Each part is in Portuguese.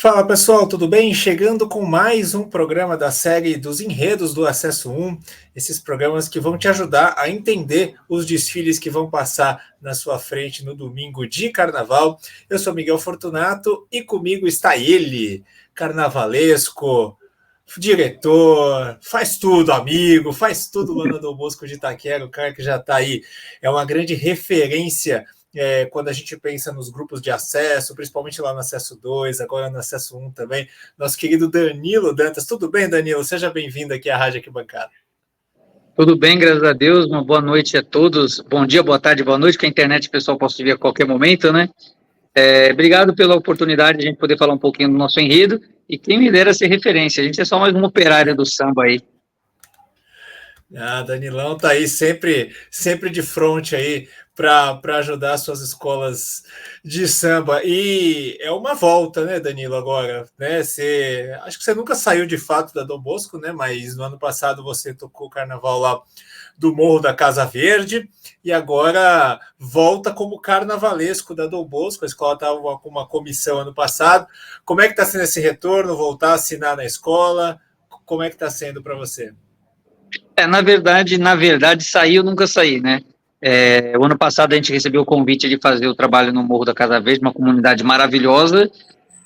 Fala pessoal, tudo bem? Chegando com mais um programa da série dos Enredos do Acesso 1, esses programas que vão te ajudar a entender os desfiles que vão passar na sua frente no domingo de carnaval. Eu sou Miguel Fortunato e comigo está ele, carnavalesco, diretor, faz tudo, amigo, faz tudo lá no Dom Bosco de Itaquera, o cara que já está aí, é uma grande referência quando a gente pensa nos grupos de acesso, principalmente lá no acesso 2, agora no acesso 1 também, nosso querido Danilo Dantas. Tudo bem, Danilo? Seja bem-vindo aqui à Rádio Arquibancada. Tudo bem, graças a Deus. Uma boa noite a todos. Bom dia, boa tarde, boa noite, que a internet o pessoal possa te ver a qualquer momento, né? Obrigado pela oportunidade de a gente poder falar um pouquinho do nosso enredo e quem me dera ser referência. A gente é só mais uma operária do samba aí. Danilão tá aí sempre de frente aí para ajudar suas escolas de samba. E é uma volta, né, Danilo, agora, né? Acho que você nunca saiu de fato da Dom Bosco, né? Mas no ano passado você tocou o carnaval lá do Morro da Casa Verde e agora volta como carnavalesco da Dom Bosco. A escola estava com uma comissão ano passado. Como é que está sendo esse retorno? Voltar a assinar na escola? Como é que está sendo para você? Na verdade, sair eu nunca saí, né? O ano passado a gente recebeu o convite de fazer o trabalho no Morro da Casa Verde, uma comunidade maravilhosa,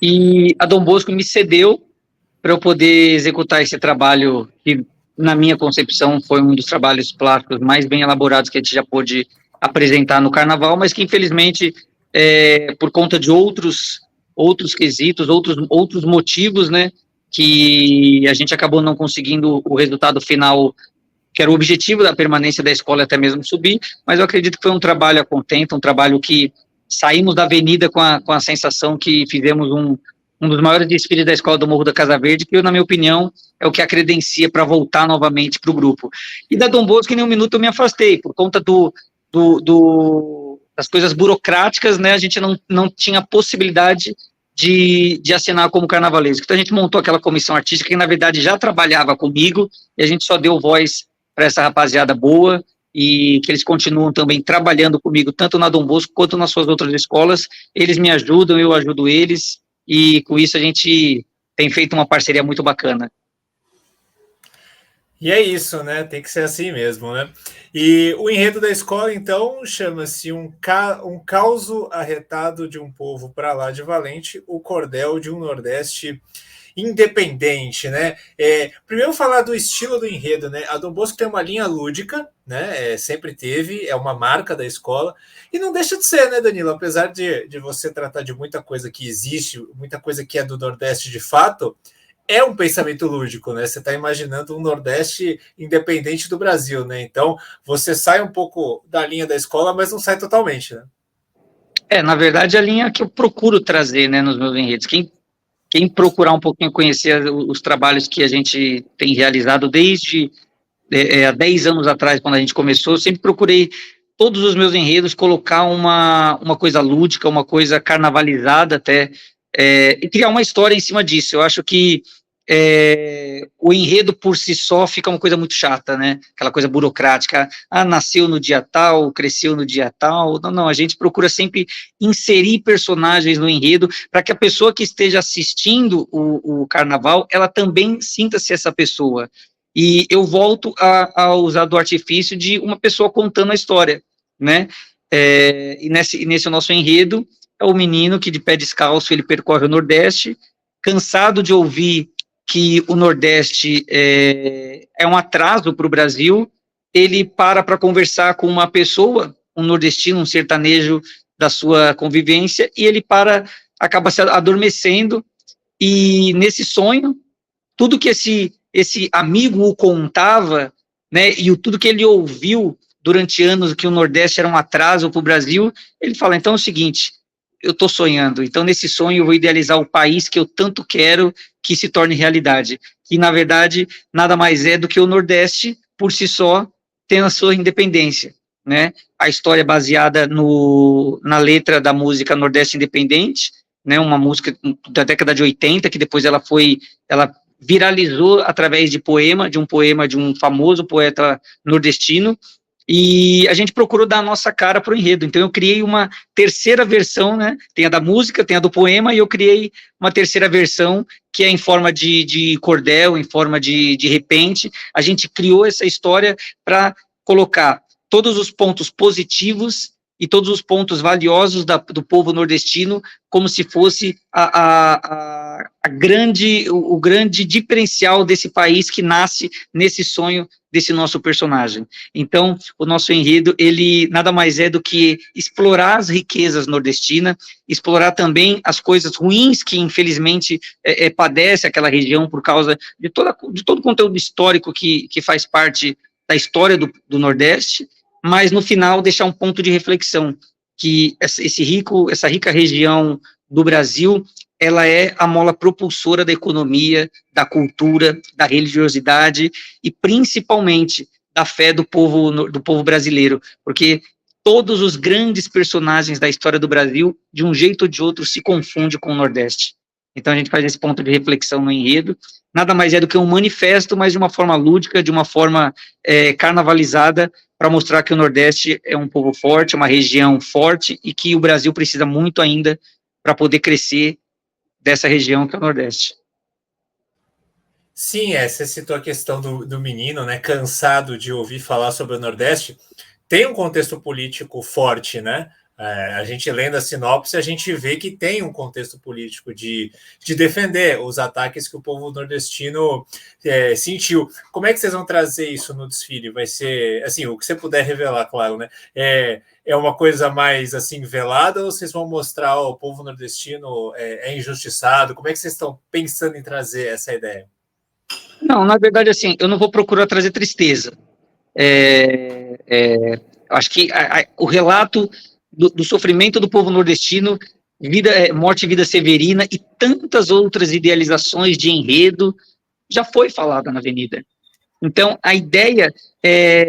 e a Dom Bosco me cedeu para eu poder executar esse trabalho que, na minha concepção, foi um dos trabalhos plásticos mais bem elaborados que a gente já pôde apresentar no Carnaval, mas que, infelizmente, por conta de outros quesitos, outros motivos, né, que a gente acabou não conseguindo o resultado final, que era o objetivo da permanência da escola, até mesmo subir, mas eu acredito que foi um trabalho a contento, um trabalho que saímos da avenida com a sensação que fizemos um dos maiores desfiles da escola do Morro da Casa Verde, que, na minha opinião, é o que a credencia para voltar novamente para o grupo. E da Dom Bosco, em nenhum minuto eu me afastei, por conta das coisas burocráticas, né, a gente não tinha possibilidade de assinar como carnavalesco. Então a gente montou aquela comissão artística que, na verdade, já trabalhava comigo, e a gente só deu voz para essa rapaziada boa, e que eles continuam também trabalhando comigo, tanto na Dom Bosco quanto nas suas outras escolas. Eles me ajudam, eu ajudo eles, e com isso a gente tem feito uma parceria muito bacana. E é isso, né? Tem que ser assim mesmo, né? E o enredo da escola, então, chama-se um causo arretado de um povo para lá de valente, o cordel de um Nordeste independente, né? Primeiro falar do estilo do enredo, né? A Dom Bosco tem uma linha lúdica, né? Sempre teve, é uma marca da escola, e não deixa de ser, né, Danilo? Apesar de você tratar de muita coisa que existe, muita coisa que é do Nordeste de fato, é um pensamento lúdico, né? Você está imaginando um Nordeste independente do Brasil, né? Então, você sai um pouco da linha da escola, mas não sai totalmente, né? Na verdade, a linha que eu procuro trazer, né, nos meus enredos. Quem procurar um pouquinho conhecer os trabalhos que a gente tem realizado desde há 10 anos atrás, quando a gente começou, eu sempre procurei, todos os meus enredos, colocar uma coisa lúdica, uma coisa carnavalizada até, e criar uma história em cima disso. Eu acho que o enredo por si só fica uma coisa muito chata, né? Aquela coisa burocrática. Nasceu no dia tal, cresceu no dia tal. Não, a gente procura sempre inserir personagens no enredo para que a pessoa que esteja assistindo o carnaval, ela também sinta-se essa pessoa. E eu volto a usar do artifício de uma pessoa contando a história, né? E nesse nosso enredo, é o menino que, de pé descalço, ele percorre o Nordeste, cansado de ouvir que o Nordeste é um atraso para o Brasil, ele para conversar com uma pessoa, um nordestino, um sertanejo da sua convivência, e ele acaba se adormecendo, e nesse sonho, tudo que esse amigo o contava, né, e tudo que ele ouviu durante anos, que o Nordeste era um atraso para o Brasil, ele fala, então é o seguinte, eu estou sonhando, então nesse sonho eu vou idealizar o país que eu tanto quero que se torne realidade, que na verdade nada mais é do que o Nordeste, por si só, tendo a sua independência, né? A história é baseada na letra da música Nordeste Independente, né? Uma música da década de 80, que depois ela viralizou através de um poema de um famoso poeta nordestino, e a gente procurou dar a nossa cara para o enredo. Então eu criei uma terceira versão, né? Tem a da música, tem a do poema, e eu criei uma terceira versão que é em forma de cordel, em forma de repente. A gente criou essa história para colocar todos os pontos positivos e todos os pontos valiosos do povo nordestino, como se fosse o grande diferencial desse país que nasce nesse sonho desse nosso personagem. Então, o nosso enredo, ele nada mais é do que explorar as riquezas nordestinas, explorar também as coisas ruins que, infelizmente, padece aquela região por causa de todo o conteúdo histórico que faz parte da história do Nordeste, mas, no final, deixar um ponto de reflexão, que essa rica região do Brasil, ela é a mola propulsora da economia, da cultura, da religiosidade e, principalmente, da fé do povo brasileiro, porque todos os grandes personagens da história do Brasil, de um jeito ou de outro, se confundem com o Nordeste. Então, a gente faz esse ponto de reflexão no enredo. Nada mais é do que um manifesto, mas de uma forma lúdica, de uma forma carnavalizada, para mostrar que o Nordeste é um povo forte, uma região forte, e que o Brasil precisa muito ainda para poder crescer dessa região que é o Nordeste. Sim, você citou a questão do menino, né, cansado de ouvir falar sobre o Nordeste. Tem um contexto político forte, né? A gente lendo a sinopse, a gente vê que tem um contexto político de defender os ataques que o povo nordestino sentiu. Como é que vocês vão trazer isso no desfile? Vai ser, assim, o que você puder revelar, claro, né? É uma coisa mais, assim, velada, ou vocês vão mostrar o povo nordestino é injustiçado? Como é que vocês estão pensando em trazer essa ideia? Não, na verdade, assim, eu não vou procurar trazer tristeza. Acho que o relato do sofrimento do povo nordestino, morte e vida severina e tantas outras idealizações de enredo, já foi falada na Avenida. Então, a ideia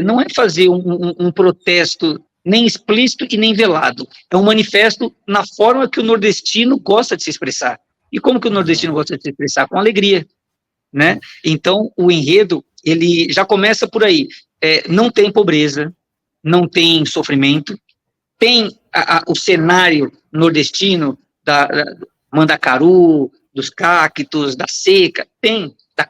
não é fazer um protesto nem explícito e nem velado. É um manifesto na forma que o nordestino gosta de se expressar. E como que o nordestino gosta de se expressar? Com alegria, né? Então, o enredo, ele já começa por aí. Não tem pobreza, não tem sofrimento, tem o cenário nordestino da Mandacaru, dos cactos, da seca, tem da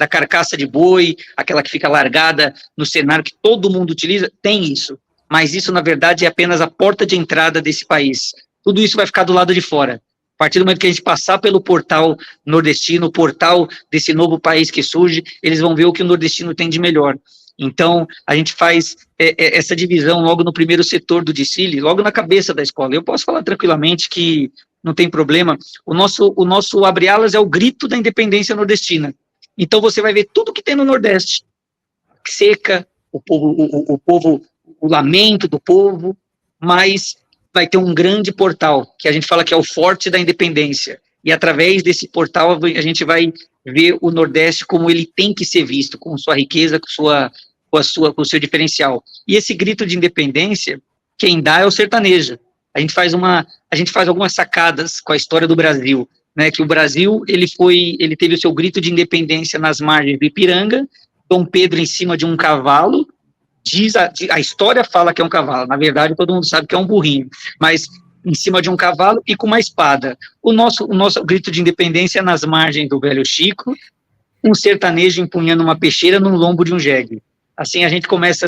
carcaça de boi, aquela que fica largada no cenário que todo mundo utiliza, tem isso. Mas isso, na verdade, é apenas a porta de entrada desse país. Tudo isso vai ficar do lado de fora. A partir do momento que a gente passar pelo portal nordestino, o portal desse novo país que surge, eles vão ver o que o nordestino tem de melhor. Então, a gente faz essa divisão logo no primeiro setor do desfile, logo na cabeça da escola. Eu posso falar tranquilamente que não tem problema. O nosso abre-alas é o grito da independência nordestina. Então, você vai ver tudo que tem no Nordeste. Seca, o lamento do povo, mas vai ter um grande portal, que a gente fala que é o forte da independência. E através desse portal, a gente vai ver o Nordeste como ele tem que ser visto, com sua riqueza, com o seu diferencial. E esse grito de independência, quem dá é o sertanejo. A gente faz algumas sacadas com a história do Brasil, né? Que o Brasil ele teve o seu grito de independência nas margens do Ipiranga, Dom Pedro em cima de um cavalo. A história fala que é um cavalo, na verdade todo mundo sabe que é um burrinho, mas em cima de um cavalo e com uma espada. O nosso grito de independência é nas margens do Velho Chico, um sertanejo empunhando uma peixeira no lombo de um jegue. Assim a gente começa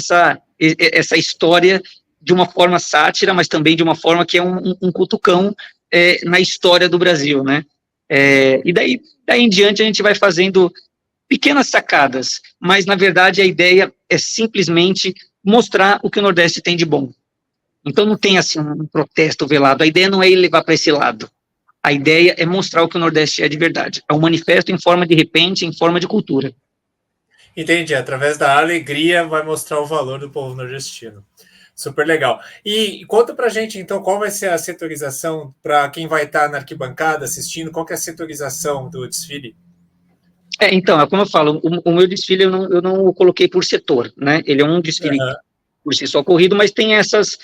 essa história de uma forma sátira, mas também de uma forma que é um cutucão na história do Brasil, né? E daí em diante a gente vai fazendo pequenas sacadas, mas na verdade a ideia é simplesmente mostrar o que o Nordeste tem de bom. Então não tem assim um protesto velado, a ideia não é ir levar para esse lado, a ideia é mostrar o que o Nordeste é de verdade, é um manifesto em forma de repente, em forma de cultura. Entendi, através da alegria vai mostrar o valor do povo nordestino. Super legal. E conta pra gente, então, qual vai ser a setorização para quem vai estar na arquibancada assistindo, qual que é a setorização do desfile? Então, é como eu falo, o meu desfile eu não o coloquei por setor, né? Ele é um desfile por si só corrido, mas tem essas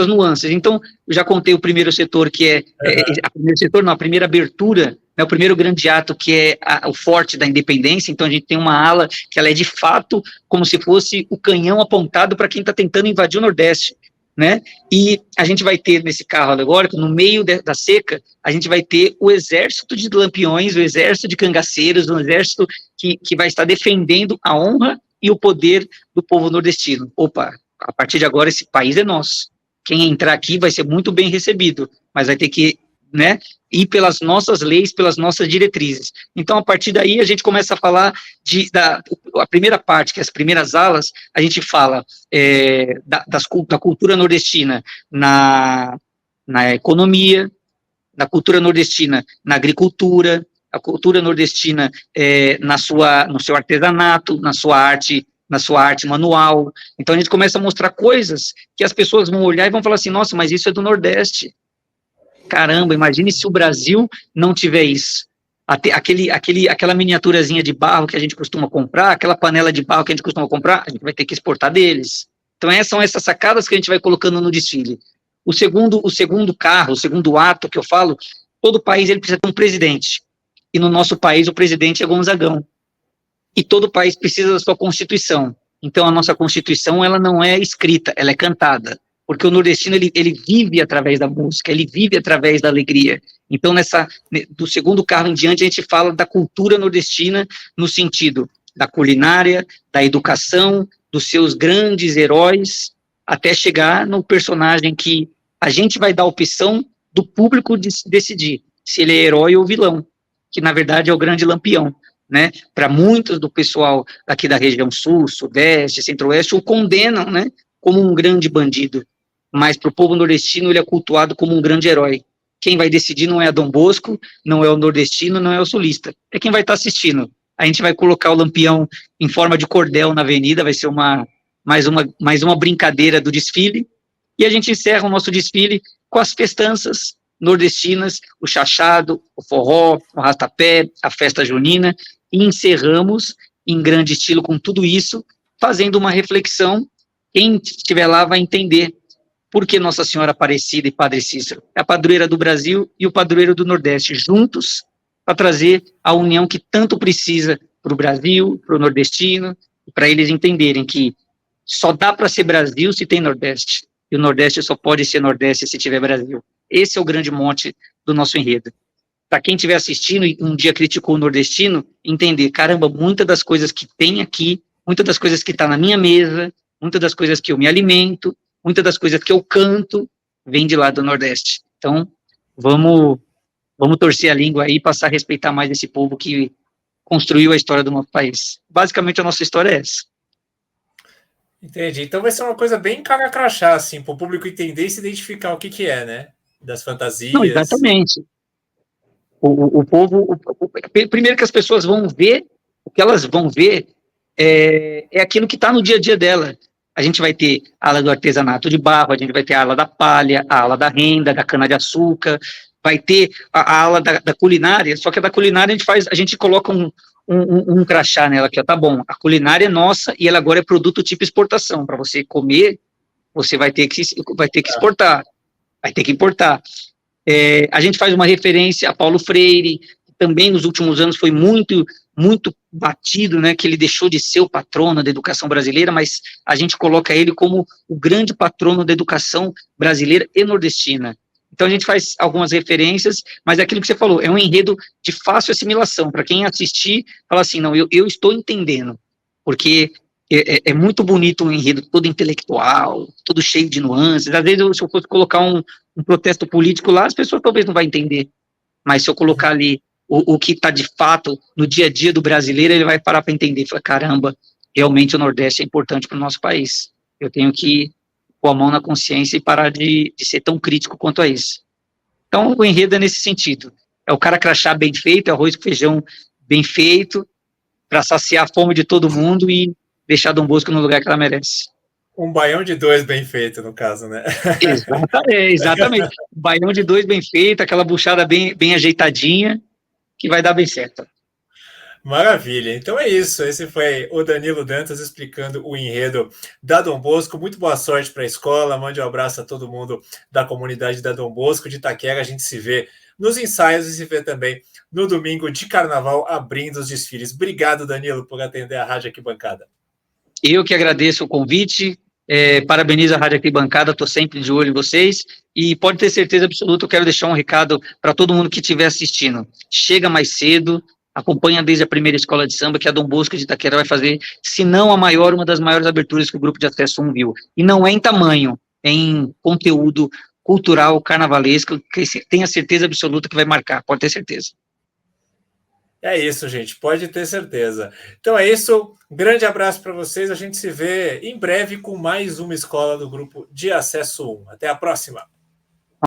nuances. Então, eu já contei o primeiro setor, que a primeira abertura, né, o primeiro grande ato que é o forte da independência. Então a gente tem uma ala que ela é de fato como se fosse o canhão apontado para quem está tentando invadir o Nordeste, né? E a gente vai ter nesse carro alegórico, no meio da seca, a gente vai ter o exército de lampiões, o exército de cangaceiros, um exército que vai estar defendendo a honra e o poder do povo nordestino. Opa, a partir de agora esse país é nosso. Quem entrar aqui vai ser muito bem recebido, mas vai ter que, né, ir pelas nossas leis, pelas nossas diretrizes. Então, a partir daí, a gente começa a falar a primeira parte, que é as primeiras alas, a gente fala da cultura nordestina na economia, da cultura nordestina na agricultura, a cultura nordestina no seu artesanato, na sua arte manual. Então a gente começa a mostrar coisas que as pessoas vão olhar e vão falar assim, nossa, mas isso é do Nordeste. Caramba, imagine se o Brasil não tiver isso. Aquela miniaturazinha de barro que a gente costuma comprar, aquela panela de barro que a gente costuma comprar, a gente vai ter que exportar deles. Então são essas sacadas que a gente vai colocando no desfile. O segundo carro, o segundo ato que eu falo, todo país ele precisa ter um presidente. E no nosso país o presidente é Gonzagão. E todo país precisa da sua Constituição. Então a nossa Constituição ela não é escrita, ela é cantada. Porque o nordestino ele vive através da música, ele vive através da alegria. Então do segundo carro em diante a gente fala da cultura nordestina no sentido da culinária, da educação, dos seus grandes heróis, até chegar no personagem que a gente vai dar a opção do público de decidir se ele é herói ou vilão, que na verdade é o grande lampião, né? Para muitos do pessoal aqui da região sul, sudeste, centro-oeste, o condenam, né, como um grande bandido, mas para o povo nordestino ele é cultuado como um grande herói. Quem vai decidir não é a Dom Bosco, não é o nordestino, não é o sulista, é quem vai estar assistindo. A gente vai colocar o lampião em forma de cordel na avenida, vai ser mais uma brincadeira do desfile, e a gente encerra o nosso desfile com as festanças nordestinas, o chachado, o forró, o rastapé, a festa junina, e encerramos em grande estilo com tudo isso, fazendo uma reflexão. Quem estiver lá vai entender por que Nossa Senhora Aparecida e Padre Cícero é a padroeira do Brasil e o padroeiro do Nordeste, juntos para trazer a união que tanto precisa para o Brasil, para o nordestino, para eles entenderem que só dá para ser Brasil se tem Nordeste, e o Nordeste só pode ser Nordeste se tiver Brasil. Esse é o grande monte do nosso enredo. Para quem estiver assistindo e um dia criticou o nordestino, entender, caramba, muitas das coisas que tem aqui, muitas das coisas que está na minha mesa, muitas das coisas que eu me alimento, muitas das coisas que eu canto, vem de lá do Nordeste. Então, vamos torcer a língua aí e passar a respeitar mais esse povo que construiu a história do nosso país. Basicamente, a nossa história é essa. Entendi. Então vai ser uma coisa bem cara crachá, assim, para o público entender e se identificar o que é, né? Das fantasias. Não, exatamente. O povo... primeiro que as pessoas vão ver, o que elas vão ver é aquilo que está no dia a dia dela. A gente vai ter a ala do artesanato de barro, a gente vai ter a ala da palha, a ala da renda, da cana-de-açúcar, vai ter a ala da culinária, só que a da culinária a gente coloca um crachá nela aqui, ó, tá bom, a culinária é nossa e ela agora é produto tipo exportação, para você comer, você vai ter que exportar, vai ter que importar. A gente faz uma referência a Paulo Freire, que também nos últimos anos foi muito batido, né, que ele deixou de ser o patrono da educação brasileira, mas a gente coloca ele como o grande patrono da educação brasileira e nordestina. Então a gente faz algumas referências, mas é aquilo que você falou, é um enredo de fácil assimilação, para quem assistir, fala assim, não, eu estou entendendo, porque é muito bonito um enredo todo intelectual, todo cheio de nuances. Às vezes, se eu fosse colocar um protesto político lá, as pessoas talvez não vão entender, mas se eu colocar ali o que está de fato no dia a dia do brasileiro, ele vai parar para entender, fala, caramba, realmente o Nordeste é importante para o nosso país, eu tenho que pôr a mão na consciência e parar de ser tão crítico quanto a isso. Então, o enredo é nesse sentido, é o cara crachá bem feito, arroz com feijão bem feito, para saciar a fome de todo mundo e deixar Dom Bosco no lugar que ela merece. Um baião de dois bem feito, no caso, né? Exatamente. Um baião de dois bem feito, aquela buchada bem ajeitadinha, que vai dar bem certo. Maravilha. Então é isso. Esse foi o Danilo Dantas explicando o enredo da Dom Bosco. Muito boa sorte para a escola. Mande um abraço a todo mundo da comunidade da Dom Bosco de Itaquera. A gente se vê nos ensaios e se vê também no domingo de carnaval, abrindo os desfiles. Obrigado, Danilo, por atender a Rádio Arquibancada. Eu que agradeço o convite, parabenizo a Rádio Arquibancada, estou sempre de olho em vocês, e pode ter certeza absoluta, eu quero deixar um recado para todo mundo que estiver assistindo. Chega mais cedo, acompanha desde a primeira escola de samba, que a Dom Bosco de Itaquera vai fazer, se não a maior, uma das maiores aberturas que o Grupo de Acesso 1 viu. E não é em tamanho, é em conteúdo cultural, carnavalesco, que tenha certeza absoluta que vai marcar, pode ter certeza. É isso, gente, pode ter certeza. Então é isso, um grande abraço para vocês, a gente se vê em breve com mais uma escola do Grupo de Acesso 1. Até a próxima!